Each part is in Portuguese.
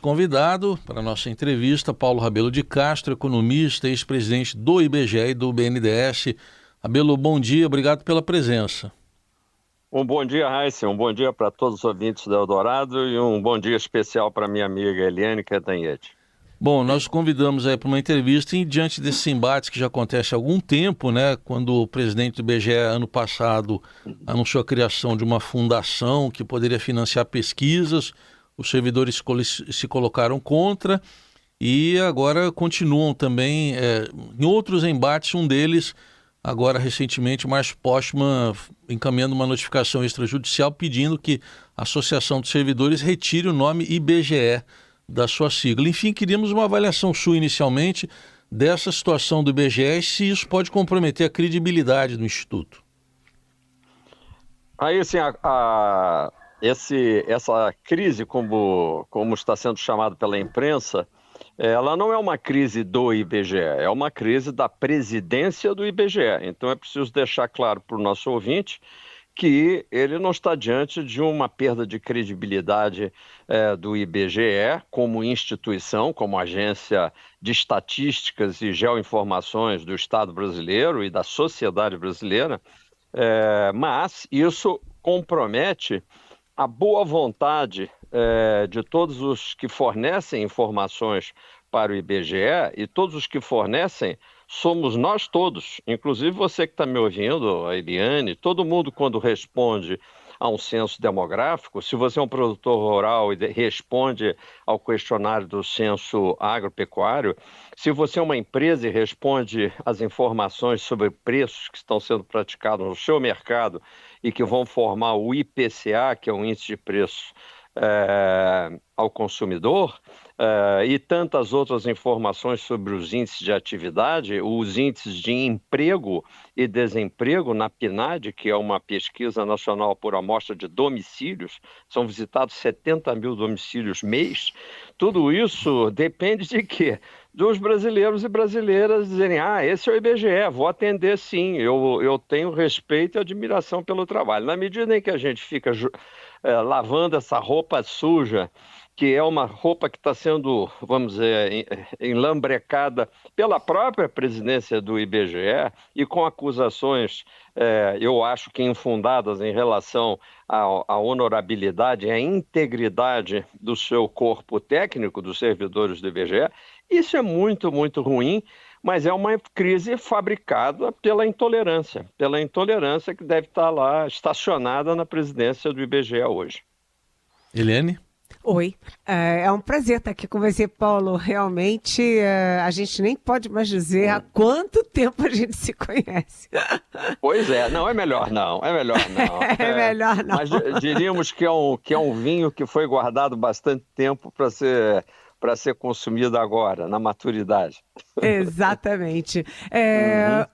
Convidado para a nossa entrevista, Paulo Rabelo de Castro, economista, ex-presidente do IBGE e do BNDES. Rabelo, bom dia, obrigado pela presença. Um bom dia, Raíssa, um bom dia para todos os ouvintes do Eldorado e um bom dia especial para minha amiga Eliane Cantanhede. Bom, nós convidamos aí para uma entrevista e diante desses embates que já acontece há algum tempo, né, quando o presidente do IBGE, ano passado, anunciou a criação de uma fundação que poderia financiar pesquisas, os servidores se colocaram contra e agora continuam também em outros embates, um deles, agora recentemente, o Márcio Postman encaminhando uma notificação extrajudicial pedindo que a Associação dos Servidores retire o nome IBGE da sua sigla. Enfim, queríamos uma avaliação sua inicialmente dessa situação do IBGE e se isso pode comprometer a credibilidade do Instituto. Aí, assim, essa crise, como está sendo chamado pela imprensa, ela não é uma crise do IBGE, é uma crise da presidência do IBGE. Então é preciso deixar claro para o nosso ouvinte que ele não está diante de uma perda de credibilidade do IBGE como instituição, como agência de estatísticas e geoinformações do Estado brasileiro e da sociedade brasileira, mas isso compromete a boa vontade de todos os que fornecem informações para o IBGE, e todos os que fornecem somos nós todos, inclusive você que está me ouvindo, a Eliane, todo mundo quando responde a um censo demográfico, se você é um produtor rural e responde ao questionário do censo agropecuário, se você é uma empresa e responde às informações sobre preços que estão sendo praticados no seu mercado e que vão formar o IPCA, que é o Índice de Preços ao Consumidor, e tantas outras informações sobre os índices de atividade, os índices de emprego e desemprego na PNAD, que é uma pesquisa nacional por amostra de domicílios, são visitados 70 mil domicílios mês. Tudo isso depende de quê? Dos brasileiros e brasileiras dizerem, esse é o IBGE, vou atender sim, eu tenho respeito e admiração pelo trabalho. Na medida em que a gente fica lavando essa roupa suja, que é uma roupa que está sendo, vamos dizer, enlambrecada pela própria presidência do IBGE e com acusações, eu acho que infundadas em relação à honorabilidade e à integridade do seu corpo técnico, dos servidores do IBGE, isso é muito, muito ruim, mas é uma crise fabricada pela intolerância que deve estar lá estacionada na presidência do IBGE hoje. Eliane? Oi, é um prazer estar aqui com você, Paulo. Realmente, a gente nem pode mais dizer há quanto tempo a gente se conhece. Pois é, não, é melhor não. É melhor não. Mas diríamos que é um vinho que foi guardado bastante tempo para ser consumido agora, na maturidade. Exatamente.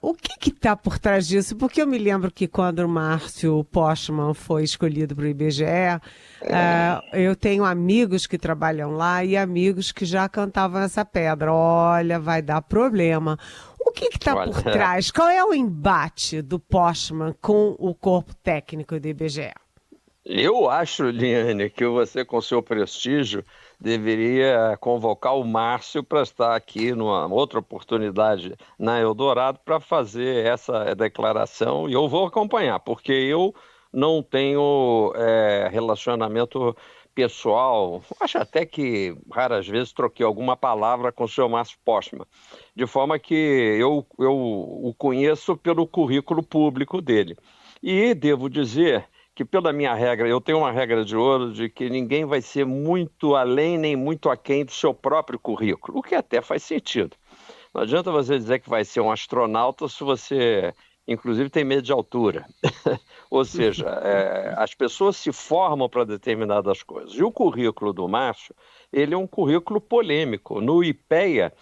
O que está por trás disso? Porque eu me lembro que quando o Márcio Postman foi escolhido para o IBGE, eu tenho amigos que trabalham lá e amigos que já cantavam essa pedra. Olha, vai dar problema. O que está por trás? Qual é o embate do Postman com o corpo técnico do IBGE? Eu acho, Liane, que você, com seu prestígio, deveria convocar o Márcio para estar aqui numa outra oportunidade na Eldorado para fazer essa declaração, e eu vou acompanhar, porque eu não tenho relacionamento pessoal, acho até que raras vezes troquei alguma palavra com o senhor Márcio Postman, de forma que eu o conheço pelo currículo público dele. E devo dizer que pela minha regra, eu tenho uma regra de ouro de que ninguém vai ser muito além nem muito aquém do seu próprio currículo, o que até faz sentido. Não adianta você dizer que vai ser um astronauta se você, inclusive, tem medo de altura. Ou seja, as pessoas se formam para determinadas coisas. E o currículo do Márcio, ele é um currículo polêmico. No IPEA,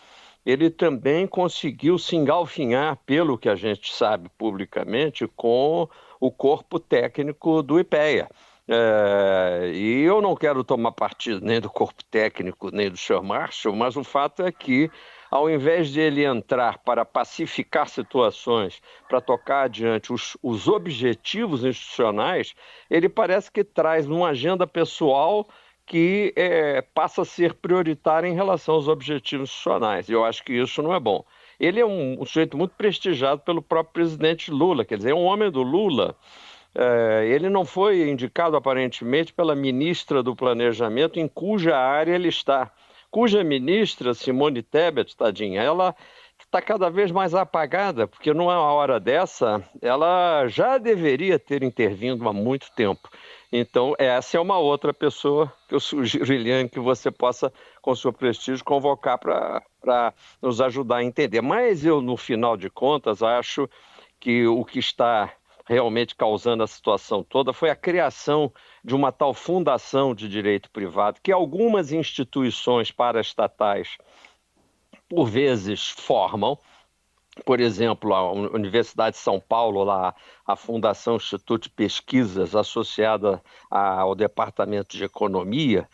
ele também conseguiu se engalfinhar, pelo que a gente sabe publicamente, com o corpo técnico do IPEA. E eu não quero tomar partido nem do corpo técnico, nem do senhor Márcio, mas o fato é que, ao invés de ele entrar para pacificar situações, para tocar adiante os objetivos institucionais, ele parece que traz uma agenda pessoal que passa a ser prioritária em relação aos objetivos institucionais. E eu acho que isso não é bom. Ele é um sujeito muito prestigiado pelo próprio presidente Lula, quer dizer, é um homem do Lula. Ele não foi indicado, aparentemente, pela ministra do Planejamento, em cuja área ele está. Cuja ministra, Simone Tebet, tadinha, ela está cada vez mais apagada, porque numa hora dessa, ela já deveria ter intervindo há muito tempo. Então, essa é uma outra pessoa que eu sugiro, Eliane, que você possa, com seu prestígio, convocar para nos ajudar a entender. Mas eu, no final de contas, acho que o que está realmente causando a situação toda foi a criação de uma tal fundação de direito privado que algumas instituições paraestatais, por vezes, formam. Por exemplo, a Universidade de São Paulo, lá, a Fundação Instituto de Pesquisas, associada ao Departamento de Economia,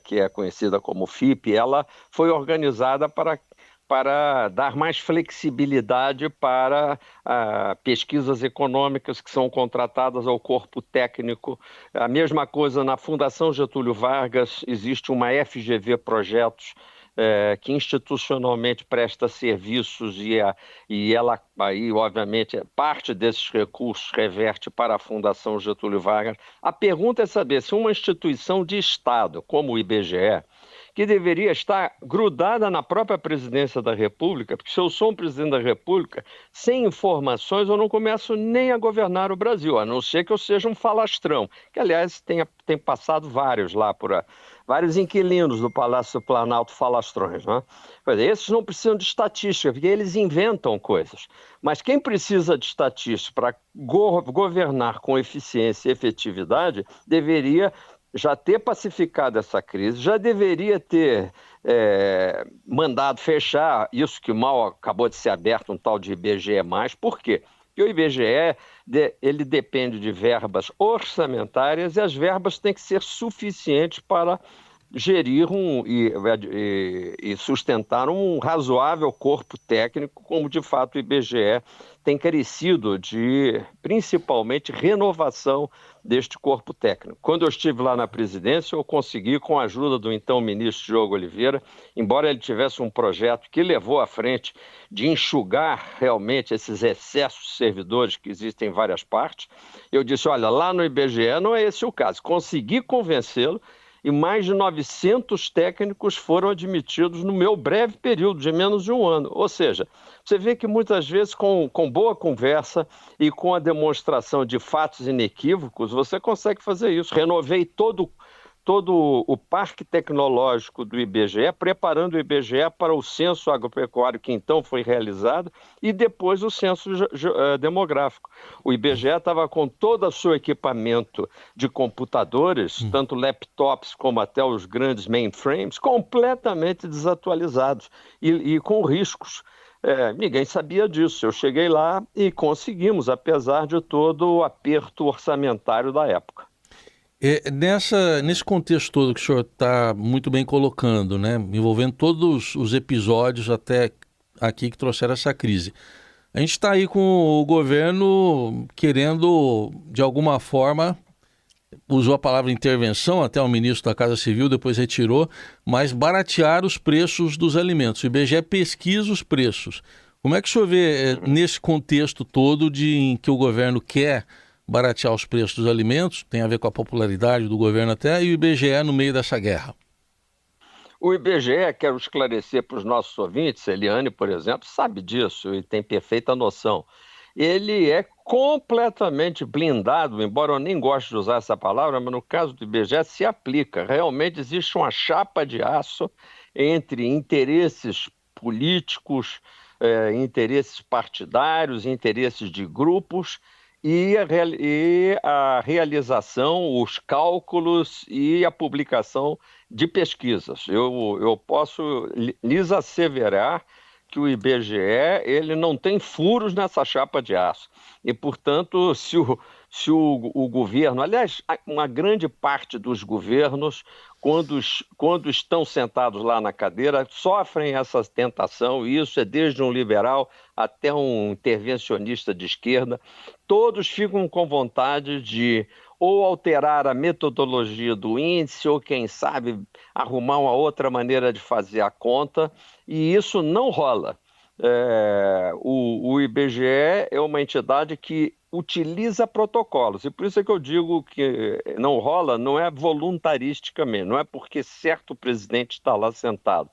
que é conhecida como FIP, ela foi organizada para dar mais flexibilidade para pesquisas econômicas que são contratadas ao corpo técnico. A mesma coisa na Fundação Getúlio Vargas, existe uma FGV Projetos, que institucionalmente presta serviços e ela, aí, obviamente, parte desses recursos reverte para a Fundação Getúlio Vargas. A pergunta é saber se uma instituição de Estado, como o IBGE, que deveria estar grudada na própria presidência da República, porque se eu sou um presidente da República, sem informações eu não começo nem a governar o Brasil, a não ser que eu seja um falastrão, que aliás tem passado vários lá vários inquilinos do Palácio do Planalto falastrões, né? Esses não precisam de estatística, porque eles inventam coisas. Mas quem precisa de estatística para governar com eficiência e efetividade deveria já ter pacificado essa crise, já deveria ter mandado fechar isso que mal acabou de ser aberto, um tal de IBGE+. Por quê? Porque o IBGE ele depende de verbas orçamentárias e as verbas têm que ser suficientes para gerir e sustentar um razoável corpo técnico, como de fato o IBGE tem carecido de, principalmente, renovação deste corpo técnico. Quando eu estive lá na presidência, eu consegui, com a ajuda do então ministro Diogo Oliveira, embora ele tivesse um projeto que levou à frente de enxugar realmente esses excessos de servidores que existem em várias partes, eu disse, olha, lá no IBGE não é esse o caso. Consegui convencê-lo e mais de 900 técnicos foram admitidos no meu breve período de menos de um ano. Ou seja, você vê que muitas vezes com boa conversa e com a demonstração de fatos inequívocos, você consegue fazer isso. Renovei todo o parque tecnológico do IBGE, preparando o IBGE para o censo agropecuário que então foi realizado e depois o censo demográfico. O IBGE estava com todo o seu equipamento de computadores, tanto laptops como até os grandes mainframes, completamente desatualizados e com riscos. Ninguém sabia disso. Eu cheguei lá e conseguimos, apesar de todo o aperto orçamentário da época. Nesse contexto todo que o senhor está muito bem colocando, né, envolvendo todos os episódios até aqui que trouxeram essa crise, a gente está aí com o governo querendo, de alguma forma, usou a palavra intervenção, até o ministro da Casa Civil depois retirou, mas baratear os preços dos alimentos. O IBGE pesquisa os preços. Como é que o senhor vê nesse contexto todo em que o governo quer baratear os preços dos alimentos, tem a ver com a popularidade do governo até, e o IBGE no meio dessa guerra? O IBGE, quero esclarecer para os nossos ouvintes, Eliane, por exemplo, sabe disso e tem perfeita noção. Ele é completamente blindado, embora eu nem goste de usar essa palavra, mas no caso do IBGE se aplica. Realmente existe uma chapa de aço entre interesses políticos, interesses partidários, interesses de grupos, e a realização, os cálculos e a publicação de pesquisas. Eu posso lhes asseverar que o IBGE ele não tem furos nessa chapa de aço. E, portanto, se o governo, aliás, uma grande parte dos governos, quando estão sentados lá na cadeira, sofrem essa tentação, e isso é desde um liberal até um intervencionista de esquerda, todos ficam com vontade de ou alterar a metodologia do índice, ou quem sabe arrumar uma outra maneira de fazer a conta, e isso não rola. O IBGE é uma entidade que utiliza protocolos, e por isso é que eu digo que não rola, não é voluntaristicamente, não é porque certo presidente está lá sentado,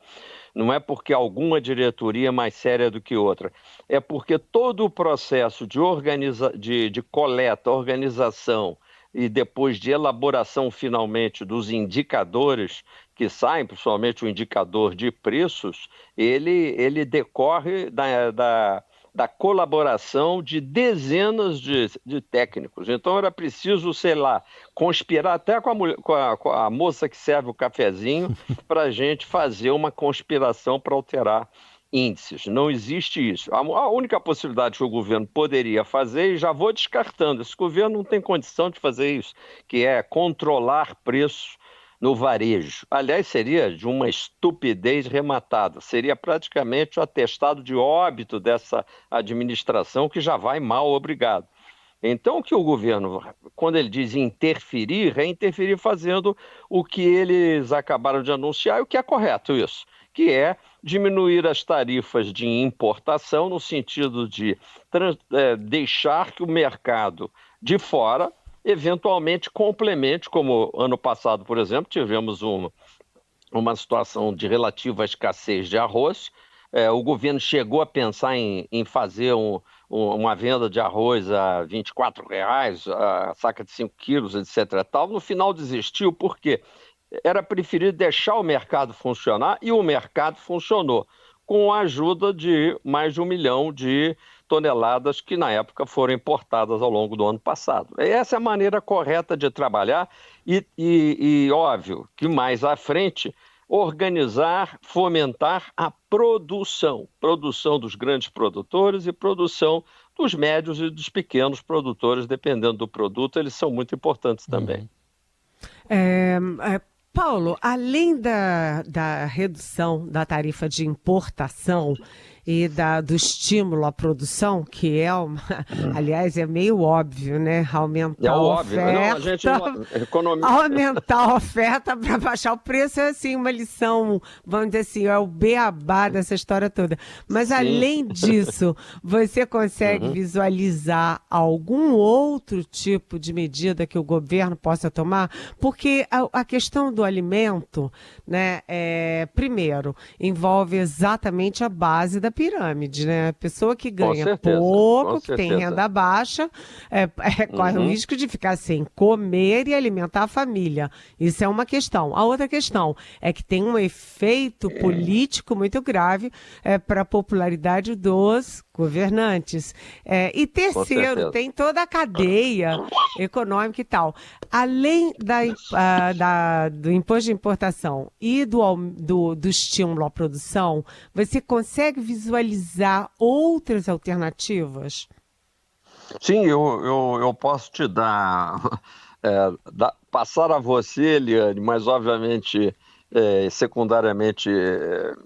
não é porque alguma diretoria é mais séria do que outra, é porque todo o processo de coleta, organização e depois de elaboração finalmente dos indicadores que saem, principalmente o indicador de preços, ele decorre da colaboração de dezenas de técnicos. Então era preciso, sei lá, conspirar até com a moça que serve o cafezinho para a gente fazer uma conspiração para alterar índices. Não existe isso. A única possibilidade que o governo poderia fazer, e já vou descartando, esse governo não tem condição de fazer isso, que é controlar preços no varejo. Aliás, seria de uma estupidez rematada. Seria praticamente o atestado de óbito dessa administração que já vai mal, obrigado. Então, o que o governo, quando ele diz interferir, é interferir fazendo o que eles acabaram de anunciar, e o que é correto isso, que é diminuir as tarifas de importação no sentido de deixar que o mercado de fora eventualmente complemente, como ano passado, por exemplo, tivemos uma situação de relativa escassez de arroz. O governo chegou a pensar em fazer uma venda de arroz a R$ 24, a saca de 5 quilos, etc. Tal. No final desistiu, porque era preferível deixar o mercado funcionar, e o mercado funcionou, com a ajuda de mais de 1 milhão de toneladas que na época foram importadas ao longo do ano passado. Essa é a maneira correta de trabalhar e óbvio que mais à frente organizar, fomentar a produção dos grandes produtores e produção dos médios e dos pequenos produtores, dependendo do produto, eles são muito importantes também. Paulo, além da redução da tarifa de importação e do estímulo à produção, que aliás, é meio óbvio, né? Aumentar a oferta, aumentar a oferta para baixar o preço é assim uma lição, vamos dizer assim, é o beabá dessa história toda. Mas além disso, você consegue visualizar algum outro tipo de medida que o governo possa tomar? Porque a questão do alimento, né, primeiro, envolve exatamente a base da pirâmide, né? A pessoa que ganha pouco, que tem renda baixa, corre o risco de ficar sem comer e alimentar a família. Isso é uma questão. A outra questão é que tem um efeito político muito grave para a popularidade dos governantes. E terceiro, tem toda a cadeia econômica e tal. Além do imposto de importação e do estímulo à produção, você consegue visualizar outras alternativas? Sim, eu posso te passar a você, Eliane, mas obviamente, secundariamente,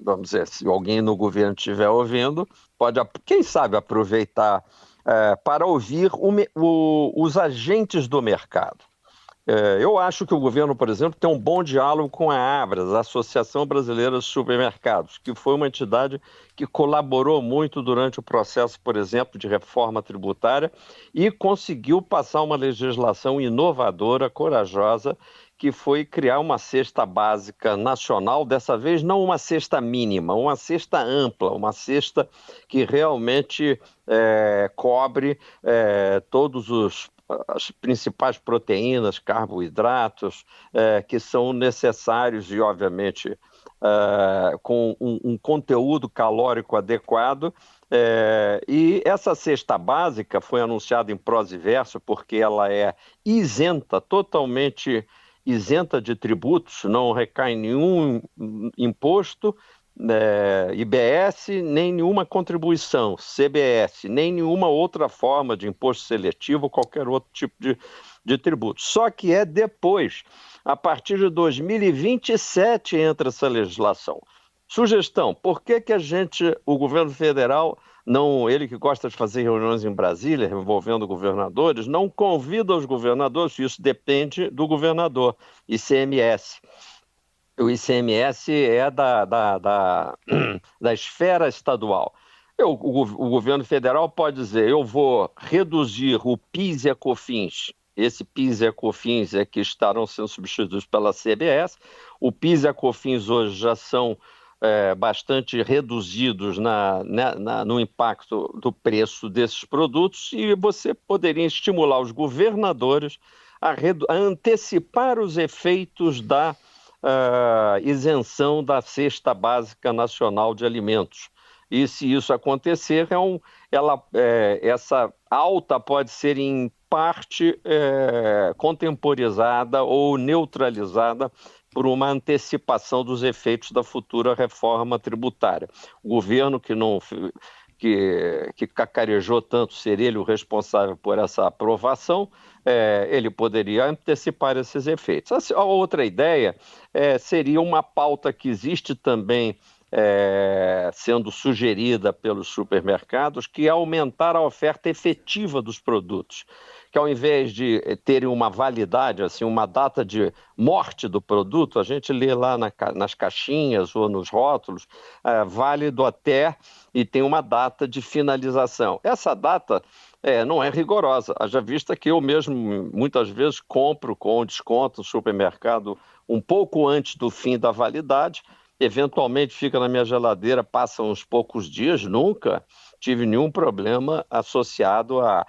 vamos dizer, se alguém no governo estiver ouvindo, pode, quem sabe, aproveitar para ouvir os agentes do mercado. Eu acho que o governo, por exemplo, tem um bom diálogo com a Abras, a Associação Brasileira de Supermercados, que foi uma entidade que colaborou muito durante o processo, por exemplo, de reforma tributária e conseguiu passar uma legislação inovadora, corajosa, que foi criar uma cesta básica nacional, dessa vez não uma cesta mínima, uma cesta ampla, uma cesta que realmente cobre todos as principais proteínas, carboidratos, que são necessários e, obviamente, com um conteúdo calórico adequado. E essa cesta básica foi anunciada em prosa e verso porque ela é totalmente isenta de tributos, não recai nenhum imposto, IBS, nem nenhuma contribuição, CBS, nem nenhuma outra forma de imposto seletivo ou qualquer outro tipo de tributo. Só que depois, a partir de 2027 entra essa legislação. Sugestão, por que o governo federal, não, ele que gosta de fazer reuniões em Brasília, envolvendo governadores, não convida os governadores, isso depende do governador, ICMS. O ICMS é da esfera estadual. O governo federal pode dizer, eu vou reduzir o PIS e a COFINS. Esse PIS e a COFINS é que estarão sendo substituídos pela CBS. O PIS e a COFINS hoje já são bastante reduzidos no impacto do preço desses produtos, e você poderia estimular os governadores a antecipar os efeitos da isenção da Cesta Básica Nacional de Alimentos. E se isso acontecer, essa alta pode ser em parte contemporizada ou neutralizada por uma antecipação dos efeitos da futura reforma tributária. O governo que cacarejou tanto ser ele o responsável por essa aprovação, ele poderia antecipar esses efeitos. A outra ideia seria uma pauta que existe também sendo sugerida pelos supermercados, que é aumentar a oferta efetiva dos produtos, que ao invés de terem uma validade, assim, uma data de morte do produto, a gente lê lá nas caixinhas ou nos rótulos, válido até, e tem uma data de finalização. Essa data não é rigorosa, haja vista que eu mesmo muitas vezes compro com desconto no supermercado um pouco antes do fim da validade, eventualmente fica na minha geladeira, passa uns poucos dias, nunca tive nenhum problema associado a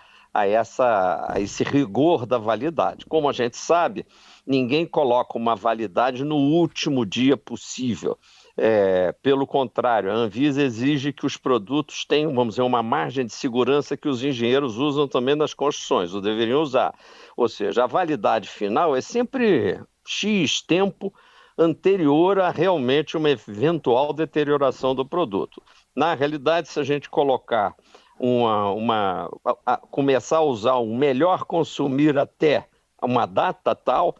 esse rigor da validade. Como a gente sabe, ninguém coloca uma validade no último dia possível. Pelo contrário, a Anvisa exige que os produtos tenham, vamos dizer, uma margem de segurança que os engenheiros usam também nas construções, ou deveriam usar. Ou seja, a validade final é sempre X tempo anterior a realmente uma eventual deterioração do produto. Na realidade, se a gente colocar começar a usar um melhor consumir até uma data tal,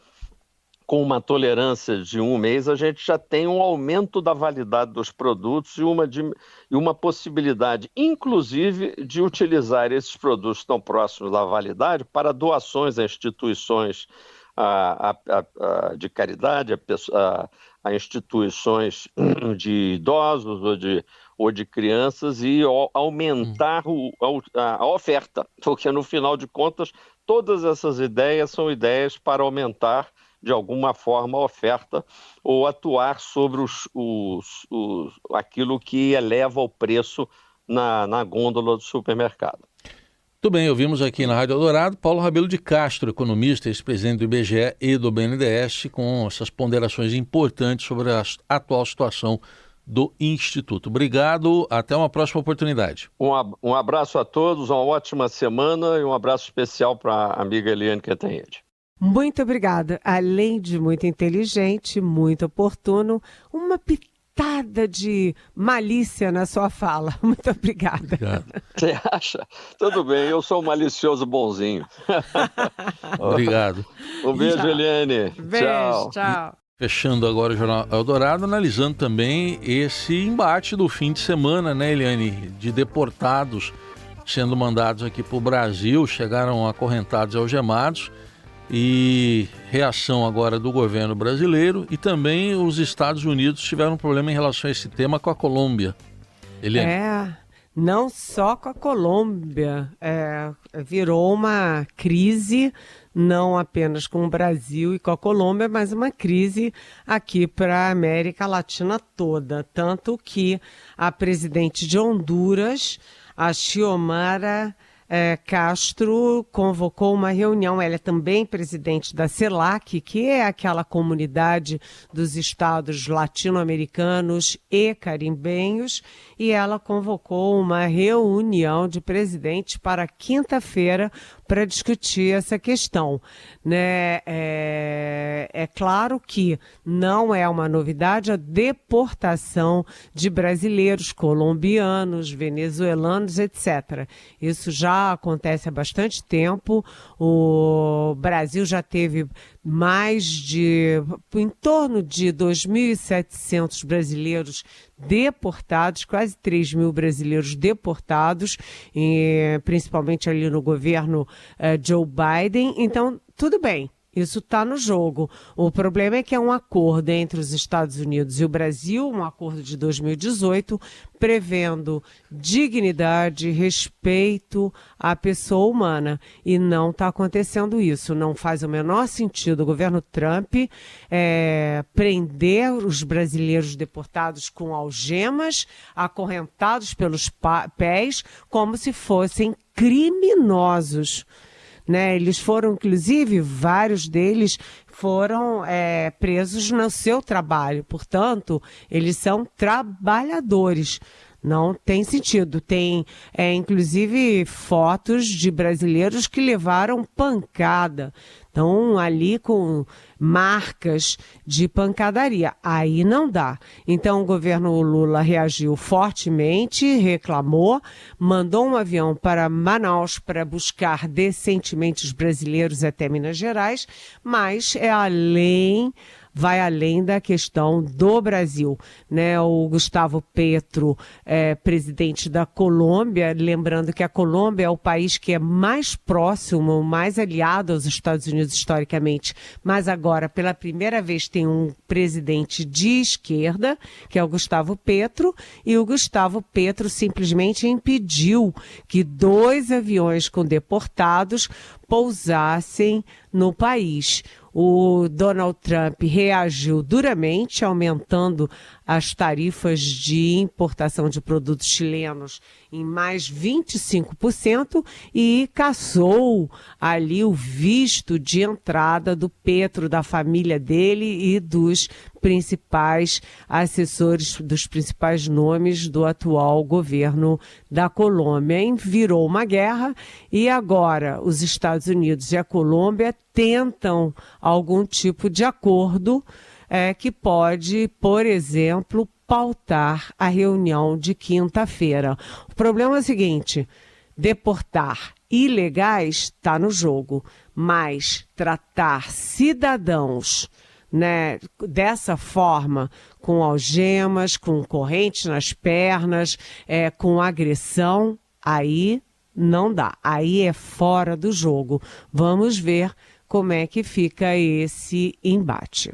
com uma tolerância de 1 mês, a gente já tem um aumento da validade dos produtos e uma possibilidade, inclusive, de utilizar esses produtos tão próximos da validade para doações a instituições de caridade, a instituições de idosos ou de crianças, e aumentar a oferta, porque no final de contas todas essas ideias são ideias para aumentar de alguma forma a oferta ou atuar sobre aquilo que eleva o preço na gôndola do supermercado. Muito bem, ouvimos aqui na Rádio Eldorado Paulo Rabelo de Castro, economista, ex-presidente do IBGE e do BNDES, com essas ponderações importantes sobre a atual situação do Instituto. Obrigado, até uma próxima oportunidade. Um abraço a todos, uma ótima semana e um abraço especial para a amiga Eliane Cantanhede. Muito obrigada. Além de muito inteligente, muito oportuno, uma pitada de malícia na sua fala. Muito obrigada. Obrigado. Você acha? Tudo bem, eu sou um malicioso bonzinho. Obrigado. Um beijo, Eliane. Beijo, tchau. Fechando agora o Jornal Eldorado, analisando também esse embate do fim de semana, né, Eliane? De deportados sendo mandados aqui para o Brasil, chegaram acorrentados e algemados. E reação agora do governo brasileiro, e também os Estados Unidos tiveram um problema em relação a esse tema com a Colômbia. Eliane. Não só com a Colômbia, virou uma crise, não apenas com o Brasil e com a Colômbia, mas uma crise aqui para a América Latina toda. Tanto que a presidente de Honduras, a Xiomara Castro, convocou uma reunião. Ela é também presidente da CELAC, que é aquela comunidade dos estados latino-americanos e carimbenhos, e ela convocou uma reunião de presidentes para quinta-feira para discutir essa questão, né? É claro que não é uma novidade a deportação de brasileiros, colombianos, venezuelanos, etc. Isso já já acontece há bastante tempo. O Brasil já teve em torno de 2.700 brasileiros deportados, quase 3.000 brasileiros deportados, principalmente ali no governo Joe Biden. Então, tudo bem. Isso está no jogo. O problema é que é um acordo entre os Estados Unidos e o Brasil, um acordo de 2018, prevendo dignidade, respeito à pessoa humana. E não está acontecendo isso. Não faz o menor sentido o governo Trump prender os brasileiros deportados com algemas, acorrentados pelos pés, como se fossem criminosos. Né? Eles foram, inclusive, vários deles foram presos no seu trabalho. Portanto, eles são trabalhadores. Não tem sentido. Tem, inclusive, fotos de brasileiros que levaram pancada. Estão ali com marcas de pancadaria. Aí não dá. Então, o governo Lula reagiu fortemente, reclamou, mandou um avião para Manaus para buscar decentemente os brasileiros até Minas Gerais, mas vai além da questão do Brasil, né? O Gustavo Petro, presidente da Colômbia, lembrando que a Colômbia é o país que é mais próximo, mais aliado aos Estados Unidos historicamente, mas agora, pela primeira vez, tem um presidente de esquerda, que é o Gustavo Petro, e o Gustavo Petro simplesmente impediu que 2 aviões com deportados pousassem no país. O Donald Trump reagiu duramente, aumentando as tarifas de importação de produtos chilenos em mais 25% e cassou ali o visto de entrada do Petro, da família dele e dos principais assessores, dos principais nomes do atual governo da Colômbia. Virou uma guerra e agora os Estados Unidos e a Colômbia tentam algum tipo de acordo que pode, por exemplo, pautar a reunião de quinta-feira. O problema é o seguinte: deportar ilegais está no jogo, mas tratar cidadãos, né, dessa forma, com algemas, com correntes nas pernas, com agressão, aí não dá. Aí é fora do jogo. Vamos ver como é que fica esse embate.